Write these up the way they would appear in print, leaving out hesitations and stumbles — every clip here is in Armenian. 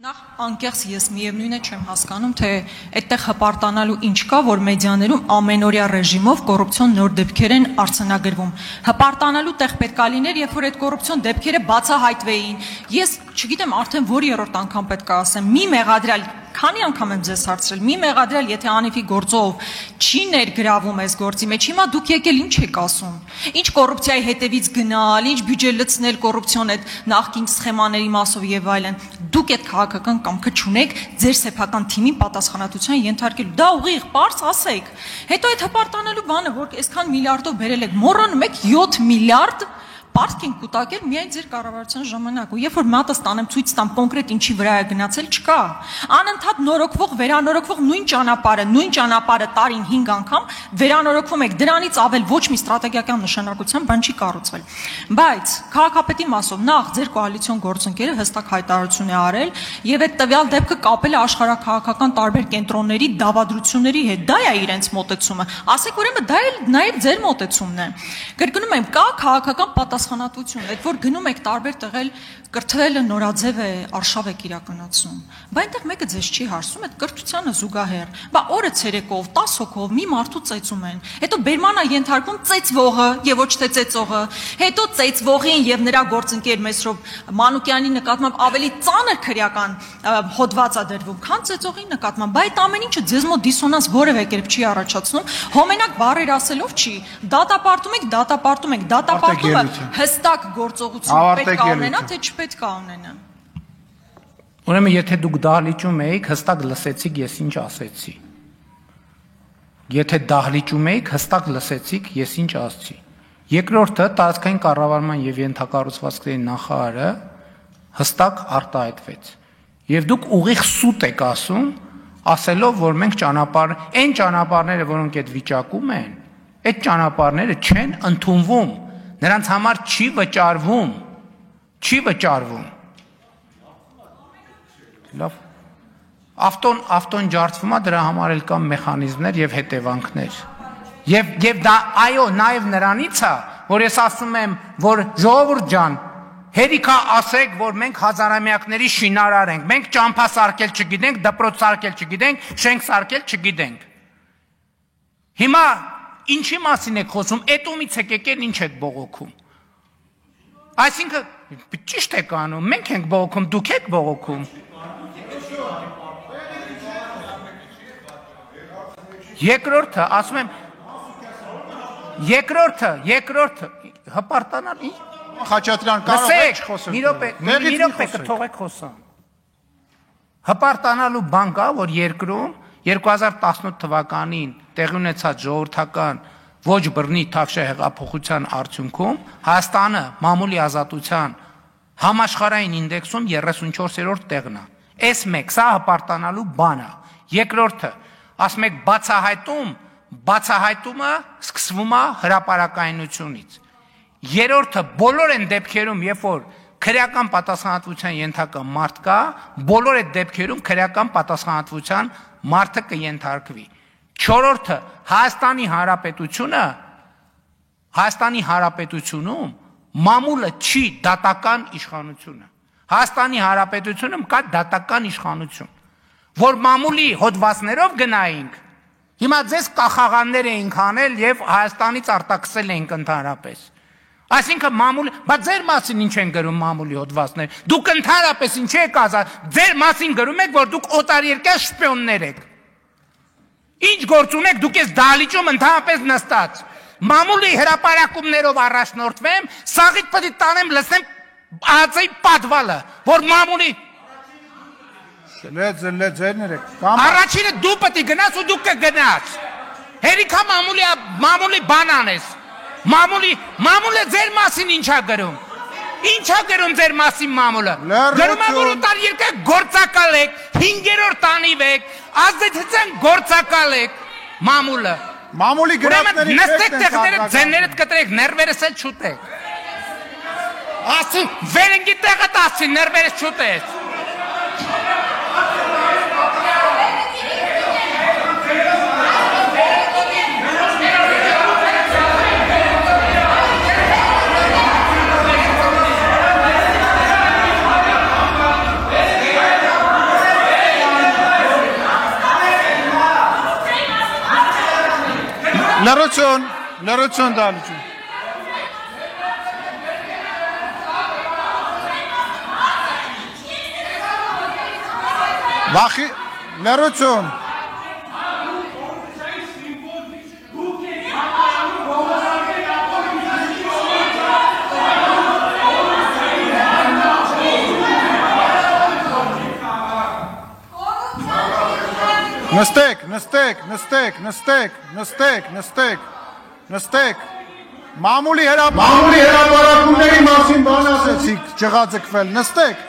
Նախ անկեղծ ես միևնույն է չեմ հասկանում, թե այդտեղ հպարտանալու ինչ կա, որ մեդիաներում ամենօրյա ռեժիմով կոռուպցիոն նոր դեպքեր են արձանագրվում։ Հպարտանալու տեղ պետք է լիներ, երբ որ այդ կոռուպցիոն դեպքերը բացահայտվեին։ Ես չգիտեմ արդեն որ երրորդ անգամ պետք է ասեմ, մի մեղադրյալ Քանի անգամ եմ ձեզ հարցրել, մի մեղադրյալ, եթե Անիվի գործով չի ներգրավում այս գործի մեջ, հիմա դուք եկել ինչ եք ասում։ Ինչ կոռուպցիայի հետևից գնալ, ինչ բյուջե լցնել կոռուպցիոն այդ նախկին սխեմաների մասով եւ այլն։ Դուք այդ քաղաքական կամքը չունեք ձեր սեփական թիմին պատասխանատվության ենթարկելու։ Դա ուղիղ, պարզ ասեք։ Հետո այդ հպարտանալու բանը, որ այսքան միլիարդով բերել եք, մոռանում եք 7 միլիարդ Պարտք ենք կուտակել միայն ձեր կառավարության ժամանակ ու երբ որ մատը ստանեմ ցույց տամ կոնկրետ ինչի վրա է գնացել չկա անընդհատ նորոգվող վերանորոգվող նույն ճանապարհը տարին 5 անգամ վերանորոգվում եք դրանից ավել ոչ մի ստրատեգիական նշանակության բան չի կառուցվել բայց քաղաքապետի մասով նախ ձեր կոալիցիոն գործընկերը հստակ հայտարարություն է արել եւ այդ տվյալ դեպքը կապել է աշխարհաքաղաքական տարբեր կենտրոնների դավադրությունների հետ դա է իրենց մոտեցումը ասեք ուրեմն դա էլ նաեւ ձեր մոտեցումն է կրկնում եմ կա քաղաքական պատասխանատվություն, այդ որ գնում եք տարբեր տեղել կրթվելը նորաձև է, արշավ եք իրականացնում։ Բա այնտեղ մեկը ձեզ չի հարցում, այդ կրթությանը զուգահեռ։ Բա օրը ցերեկով, 10 հոգով մի մարդու ծեծում են։ Հետո բերման է ենթարկվում ծեծվողը եւ ոչ թե ծեծողը։ Հետո ծեծվողին եւ նրա գործընկեր Մեսրոպ Մանուկյանի նկատմամբ ավելի ծանր քրեական հոդված է դրվում, քան ծեծողի նկատմամբ։ Բայց այդ ամեն ինչը ձեզ մոտ դիսոնանս որևէ կերպ չի առաջացնում։ Հոմենակ բառեր ասելով չի։ Դատապարտում եք, դատապարտումը հստակ գործողություն պետք է ունենա, թե չպետք է ունենա։ Ուրեմն եթե դուք դահլիճում էիք, հստակ լսեցիք ես ինչ ասեցի։ Եթե դահլիճում էիք, հստակ լսեցիք ես ինչ ասացի։ Երկրորդը տարածքային կառավարման եւ ենթակառուցվածքների նախարարը հստակ արտահայտվեց։ Եվ դուք ուղիղ սուտ եք ասում, ասելով, որ մենք այն ճանապարհները, որոնք այդ վիճակում են, այդ ճանապարհները չեն ընդունվում, նրանց համար չի վճարվում։ Լավ։ Ավտոն ջարդվում է, դրա համար էլ կան մեխանիզմներ եւ հետևանքներ։ Եվ դա այո, նաեւ նրանից է, որ ես ասում եմ, որ ժողովուրդ ջան, հերիքա ասեք, որ մենք հազարամյակների շինարար ենք, մենք ճամփա սարքել չգիտենք, դպրոց սարքել չգիտենք, շենք սարքել չգիտենք։ Հիմա ինչի մասին եք խոսում, էտումից եք եկել ինչ եք բողոքում։ Այսինքն ճիշտ եք անում, մենք ենք բողոքում, դուք եք բողոքում։ Երկրորդը, ասում եմ, երկրորդը, հպարտանալ ինչ։ Խաչատրյան, կարող եք խոսել։ Մի րոպե կթողեք խոսամ։ Հպարտանալու բան կա, որ երկրում 2018 թվականին տեղի ունեցած ժողովրդական ոչ բռնի թավշյա հեղափոխության արդյունքում Հայաստանը մամուլի ազատության համաշխարհային ինդեքսում 34-րդ տեղն է։ Այս մեկ սա հպարտանալու բան է։ Երկրորդը, ասում եք բացահայտումը սկսվում է հրապարակայնությունից։ Երրորդը, բոլոր այն դեպքերում, երբ որ քրեական պատասխանատվության ենթակա մարդ կա, բոլոր այդ դեպքերում քրեական պատասխանատվության մարդը կենթարկվի։ Չորրորդը, Հայաստանի Հանրապետությունում մամուլը չի դատական իշխանությունը։ Հայաստանի Հանրապետությունում կա դատական իշխանություն, որ մամուլի հոդվածներով գնայինք, հիմա ձեզ կախաղաններ էինք անել եւ Հայաստանից արտաքսել էինք ընդհանրապես։ Այսինքն բայց ձեր մասին ինչ են գրում մամուլի հոդվածներ։ Դուք ընդհանրապես ինչ եք ասած, ձեր մասին գրում եք, որ դուք օտարերկրյա շպիոններ եք։ Ինչ գործ ունեք, դուք ես դահլիճում ընդհանրապես նստած։ Մամուլի հրապարակումներով առաջնորդվեմ, սաղիթ պետք է տանեմ, լսեմ ԱԾ-ի պատվալը, որ մամուլի Առաջինը դու պետք է գնաս ու դու կգնաս։ Հերիքա մամուլի բան անես։ Մամուլը ձեր մասին ինչա գրում։ Ինչա գրում ձեր մասին մամուլը։ Գրում է, որ օտարերկրյա գործակալ եք, 5-րդ անիվ եք, ազդեցության գործակալ եք մամուլը։ Մամուլի գրածների նստեք տեղները, ձեններդ կտրեք, ներվերս էլ չուտեք։ Ասի, վերենգի տեղդ ասի, ներվերս չուտես։ Լրություն դալություն։ Վախի, լրություն։ Նստեք։ Մամուլի հրապարակումների մասին բան ասեցիք, ջղաձգվել, նստեք։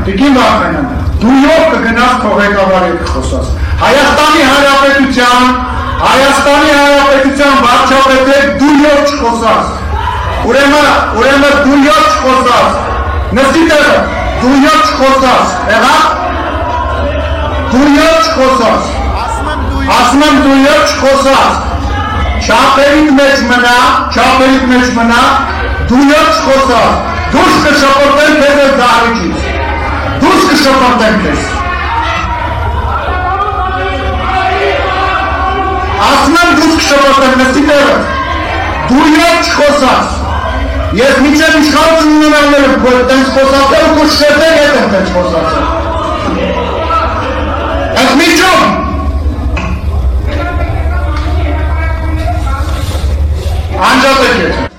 Տիկին Վարդանյան, դու ով կգնաս քո ղեկավարի հետ խոսաս։ Հայաստանի Հանրապետության վարչապետ դու ով չխոսաս։ Ուրեմն դու ով չխոսաս։ Նստի տեղը, դու ով չխոսաս։ Եղա։ Դու ով չխոսաս։ Ասում եմ դու ով չխոսաս։ Չափերիդ մեջ մնա, դու ով չխոսաս։ Դուրս կշպրտեն քեզ այդ դահլիճից։ Դուրս կշպրտեն քեզ։ Ասում եմ դուրս կշպրտեն, նստի տեղը։ Դու ով չխոսաս։ Ես մինչև իշխանություն ունենալով եմ քո տենց խոսացել ու քո շերտեր հետ եմ տենց խոսացել։ Այդ միջում։ Անջատեք ես։